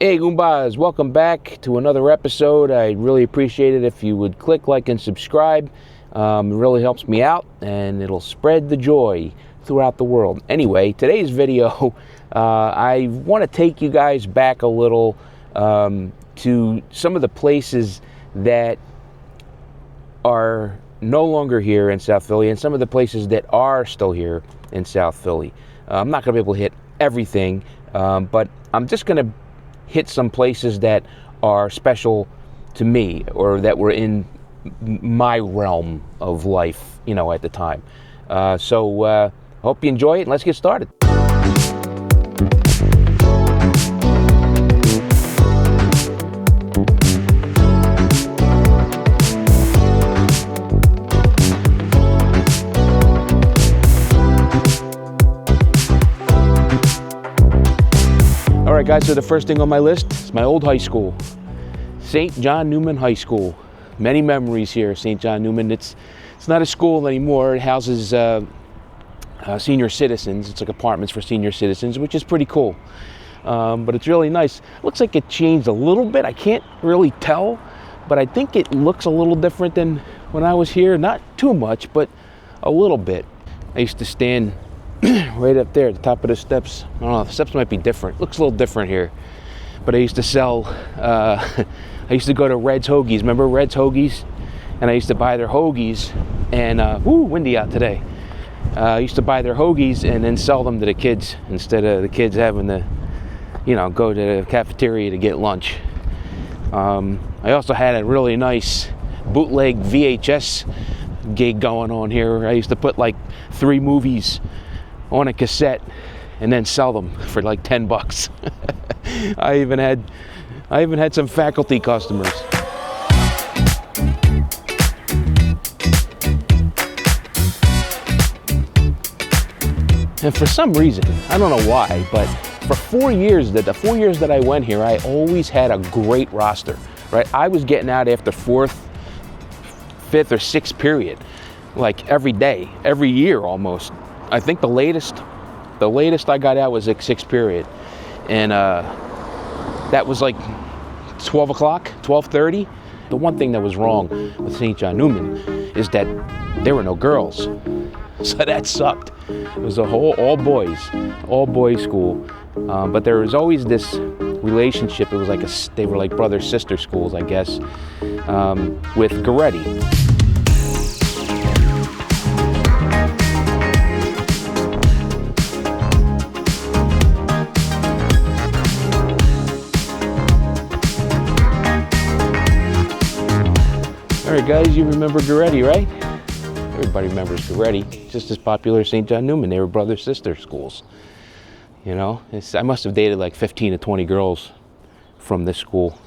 Hey Goombas, welcome back to another episode. I'd really appreciate it if you would click like and subscribe. It really helps me out and it'll spread the joy throughout the world. Anyway, today's video, I want to take you guys back a little to some of the places that are no longer here in South Philly and some of the places that are still here in South Philly. I'm not going to be able to hit everything, but I'm just going to hit some places that are special to me or that were in my realm of life, you know, at the time. So hope you enjoy it and let's get started. All right, guys, so the first thing on my list is my old high school, St. John Neumann High School. Many memories here, St. John Neumann. It's not a school anymore. It houses senior citizens. It's like apartments for senior citizens, which is pretty cool. But it's really nice. Looks like it changed a little bit. I can't really tell, but I think it looks a little different than when I was here. Not too much, but a little bit. I used to stand right up there at the top of the steps. I don't know, the steps might be different. Looks a little different here. But I used to sell, I used to go to Red's Hoagies. Remember Red's Hoagies? And I used to buy their hoagies and, windy out today. I used to buy their hoagies and then sell them to the kids instead of the kids having to, you know, go to the cafeteria to get lunch. I also had a really nice bootleg VHS gig going on here. I used to put like 3 movies on a cassette and then sell them for like $10. I even had some faculty customers. And for some reason, I don't know why, but for 4 years, the 4 years that I went here, I always had a great roster, right? I was getting out after 4th, 5th, or 6th period, like every day, every year almost. I think the latest I got out was like 6th period, and that was like 12 o'clock, 12:30. The one thing that was wrong with St. John Neumann is that there were no girls, so that sucked. It was a whole all boys school, but there was always this relationship. It was like they were like brother sister schools, I guess, with Goretti. All right, guys, you remember Goretti, right? Everybody remembers Goretti. Just as popular as St. John Neumann. They were brother-sister schools. You know, I must have dated like 15 to 20 girls from this school.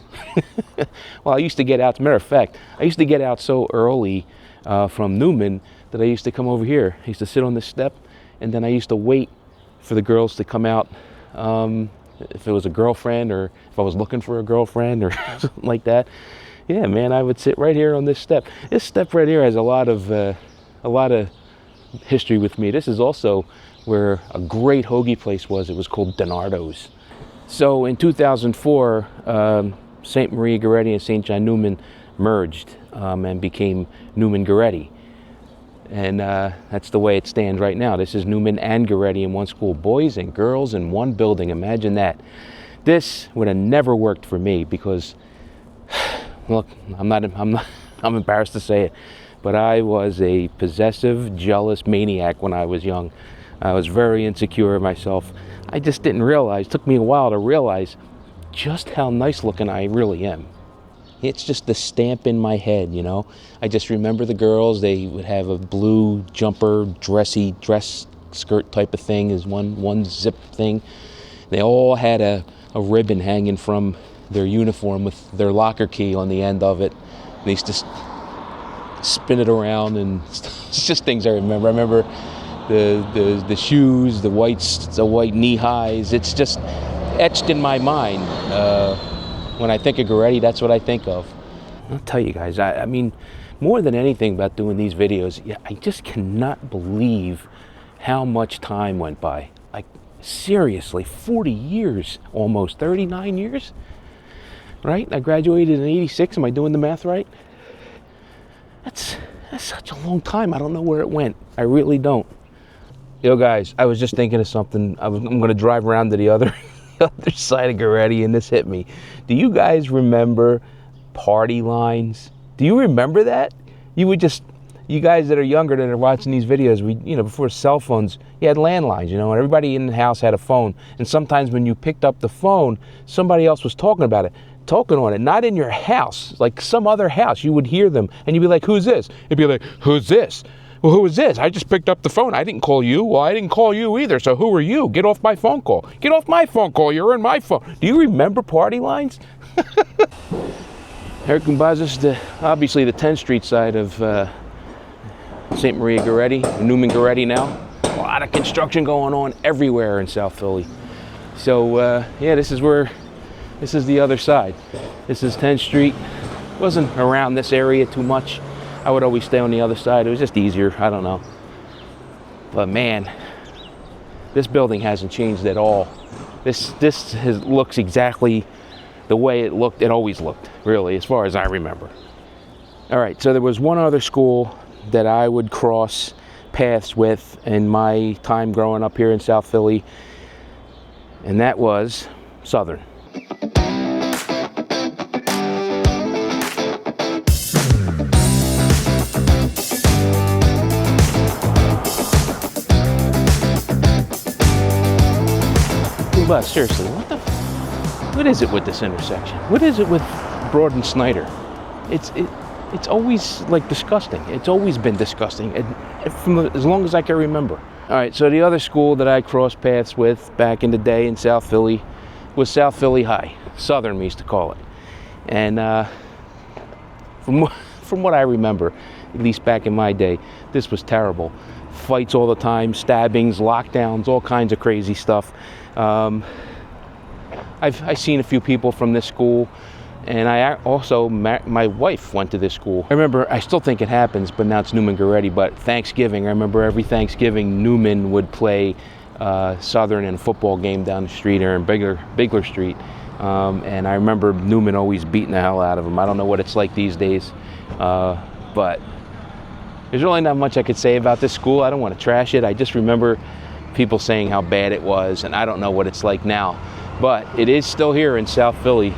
Well, I used to get out, as a matter of fact, I used to get out so early from Neumann that I used to come over here. I used to sit on this step, and then I used to wait for the girls to come out. If it was a girlfriend or if I was looking for a girlfriend or something like that. Yeah, man, I would sit right here on this step. This step right here has a lot of history with me. This is also where a great hoagie place was. It was called Donardo's. So in 2004, St. Maria Goretti and St. John Neumann merged and became Neumann Goretti. And that's the way it stands right now. This is Neumann and Goretti in one school, boys and girls in one building. Imagine that. This would have never worked for me because, look, I'm embarrassed to say it, but I was a possessive, jealous maniac when I was young. I was very insecure of myself. I just didn't realize, it took me a while to realize just how nice looking I really am. It's just the stamp in my head, you know. I just remember the girls, they would have a blue jumper, dress skirt type of thing, is one zip thing. They all had a ribbon hanging from their uniform with their locker key on the end of it. They used to spin it around, and it's just things I remember. I remember the shoes, the white knee highs. It's just etched in my mind. When I think of Goretti, that's what I think of. I'll tell you guys, I mean, more than anything about doing these videos, I just cannot believe how much time went by. Like Seriously, 40 years, almost 39 years, right? I graduated in 86. Am I doing the math right? That's such a long time. I don't know where it went. I really don't. Yo, guys, I was just thinking of something. I'm going to drive around to the other side of Goretti, and this hit me. Do you guys remember party lines? Do you remember that? You guys that are younger that are watching these videos, before cell phones, you had landlines, and everybody in the house had a phone. And sometimes when you picked up the phone, somebody else was talking on it, not in your house, like some other house. You would hear them, and you'd be like, who's this? It'd be like, who's this? Well, who is this? I just picked up the phone. I didn't call you. Well, I didn't call you either, so who are you? Get off my phone call. Get off my phone call. You're in my phone. Do you remember party lines? Here, Kumbaz, this is obviously the 10th Street side of St. Maria Goretti, Neumann Goretti now. A lot of construction going on everywhere in South Philly. So, this is the other side. This is 10th Street. Wasn't around this area too much. I would always stay on the other side. It was just easier. I don't know. But man, this building hasn't changed at all. This looks exactly the way it always looked, really, as far as I remember. All right, so there was one other school that I would cross paths with in my time growing up here in South Philly, and that was Southern. But seriously, what is it with this intersection? What is it with Broad and Snyder? It's always like disgusting. It's always been disgusting, from as long as I can remember. All right, so the other school that I crossed paths with back in the day in South Philly was South Philly High. Southern, we used to call it. And from what I remember, at least back in my day, this was terrible. Fights all the time, stabbings, lockdowns, all kinds of crazy stuff. I've seen a few people from this school, and my wife went to this school. I remember, I still think it happens, but now it's Neumann Goretti, but Thanksgiving, I remember every Thanksgiving, Neumann would play Southern in a football game down the street or in Bigler Street. And I remember Neumann always beating the hell out of them. I don't know what it's like these days, but there's really not much I could say about this school. I don't want to trash it. I just remember people saying how bad it was, and I don't know what it's like now. But it is still here in South Philly,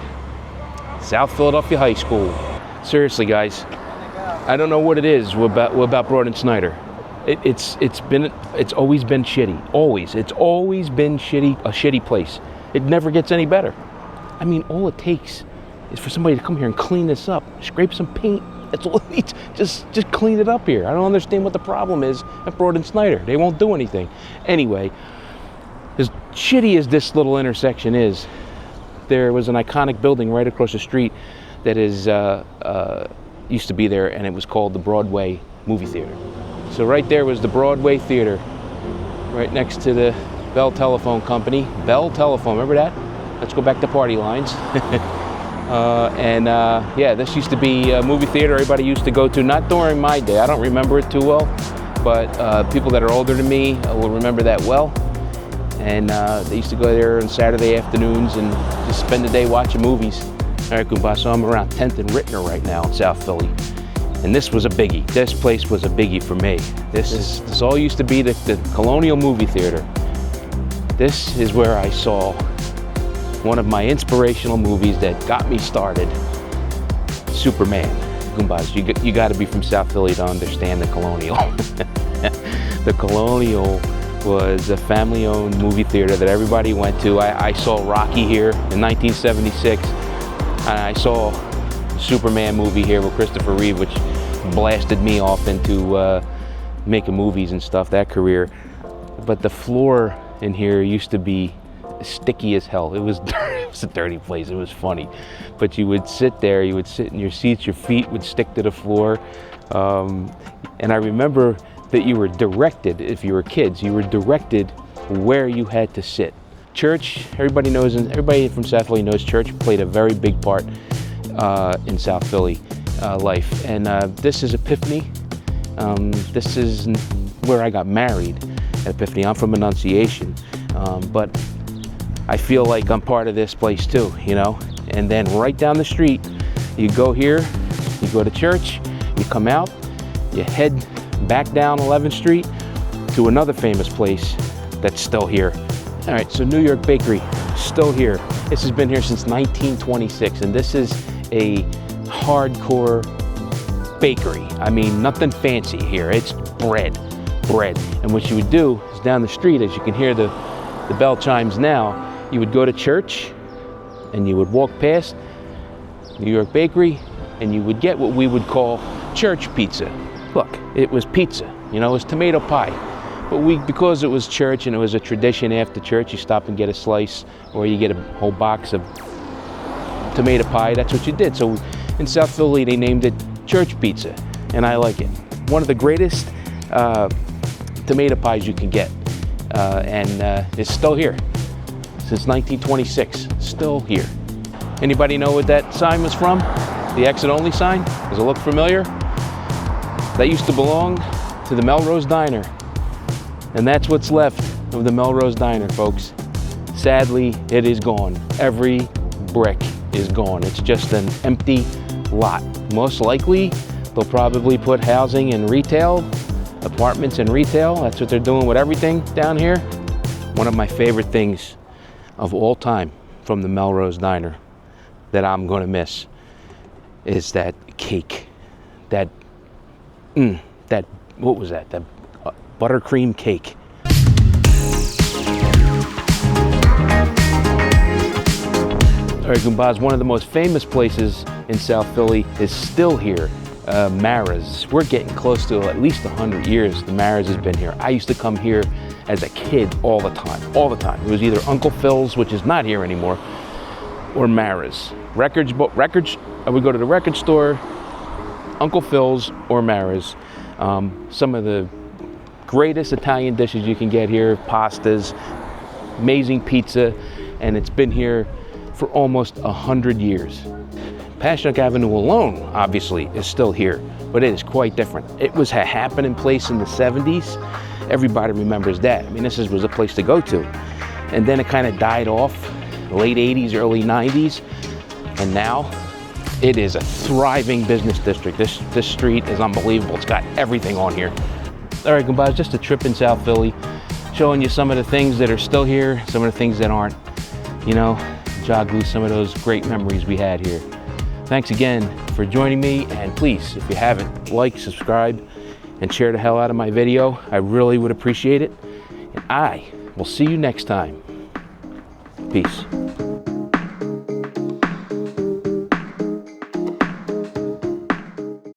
South Philadelphia High School. Seriously, guys, I don't know what it is about Broad and Snyder. It's always been shitty. Always. It's always been shitty, a shitty place. It never gets any better. I mean, all it takes is for somebody to come here and clean this up, scrape some paint. That's all it needs. Just clean it up here. I don't understand what the problem is at Broad and Snyder. They won't do anything. Anyway, as shitty as this little intersection is, there was an iconic building right across the street that used to be there, and it was called the Broadway Movie Theater. So right there was the Broadway Theater, right next to the Bell Telephone Company. Bell Telephone, remember that? Let's go back to party lines. This used to be a movie theater everybody used to go to, not during my day. I don't remember it too well, but people that are older than me will remember that well. And they used to go there on Saturday afternoons and just spend the day watching movies. All right, Goomba, so I'm around 10th and Rittner right now in South Philly. And this was a biggie. This place was a biggie for me. This all used to be the Colonial Movie Theater. This is where I saw one of my inspirational movies that got me started, Superman. Goombas, you got to be from South Philly to understand the Colonial. The Colonial was a family-owned movie theater that everybody went to. I saw Rocky here in 1976, and I saw the Superman movie here with Christopher Reeve, which blasted me off into making movies and stuff, that career. But the floor in here used to be sticky as hell. It was dirty. It was a dirty place. It was funny. But you would sit there, you would sit in your seats, your feet would stick to the floor. And I remember that you were directed, if you were kids, you were directed where you had to sit. Church, everybody knows, and everybody from South Philly knows church played a very big part in South Philly life. And this is Epiphany. This is where I got married at Epiphany. I'm from Annunciation. But I feel like I'm part of this place too, you know. And then right down the street, you go here, you go to church, you come out, you head back down 11th Street to another famous place that's still here. All right, so New York Bakery, still here. This has been here since 1926, and this is a hardcore bakery. I mean, nothing fancy here. It's bread. And what you would do is down the street, as you can hear the bell chimes now, you would go to church and you would walk past New York Bakery and you would get what we would call church pizza. Look, it was pizza, you know, it was tomato pie. But because it was church and it was a tradition after church, you stop and get a slice or you get a whole box of tomato pie. That's what you did. So in South Philly, they named it church pizza, and I like it. One of the greatest tomato pies you can get, and it's still here since 1926. Still here. Anybody know what that sign was from? The exit only sign? Does it look familiar? That used to belong to the Melrose Diner, and that's what's left of the Melrose Diner, folks. Sadly, it is gone. Every brick is gone. It's just an empty lot. Most likely, they'll probably put housing and retail, apartments and retail. That's what they're doing with everything down here. One of my favorite things of all time from the Melrose Diner that I'm going to miss is that cake. That what was that? That buttercream cake. All right, Goombas, one of the most famous places in South Philly is still here, Mara's. We're getting close to at least 100 years the Mara's has been here. I used to come here as a kid all the time. It was either Uncle Phil's, which is not here anymore, or Mara's. I would go to the record store, Uncle Phil's or Mara's. Some of the greatest Italian dishes you can get here, pastas, amazing pizza, and it's been here for almost 100 years. Passyunk Avenue alone, obviously, is still here, but it is quite different. It was a happening place in the 70s. Everybody remembers that. I mean, this was a place to go to. And then it kind of died off, late 80s, early 90s, and now it is a thriving business district. This street is unbelievable. It's got everything on here. All right, Goombas, just a trip in South Philly, showing you some of the things that are still here, some of the things that aren't, you know, jog loose some of those great memories we had here. Thanks again for joining me, and please, if you haven't, like, subscribe, and share the hell out of my video. I really would appreciate it, and I will see you next time. Peace.